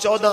14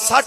60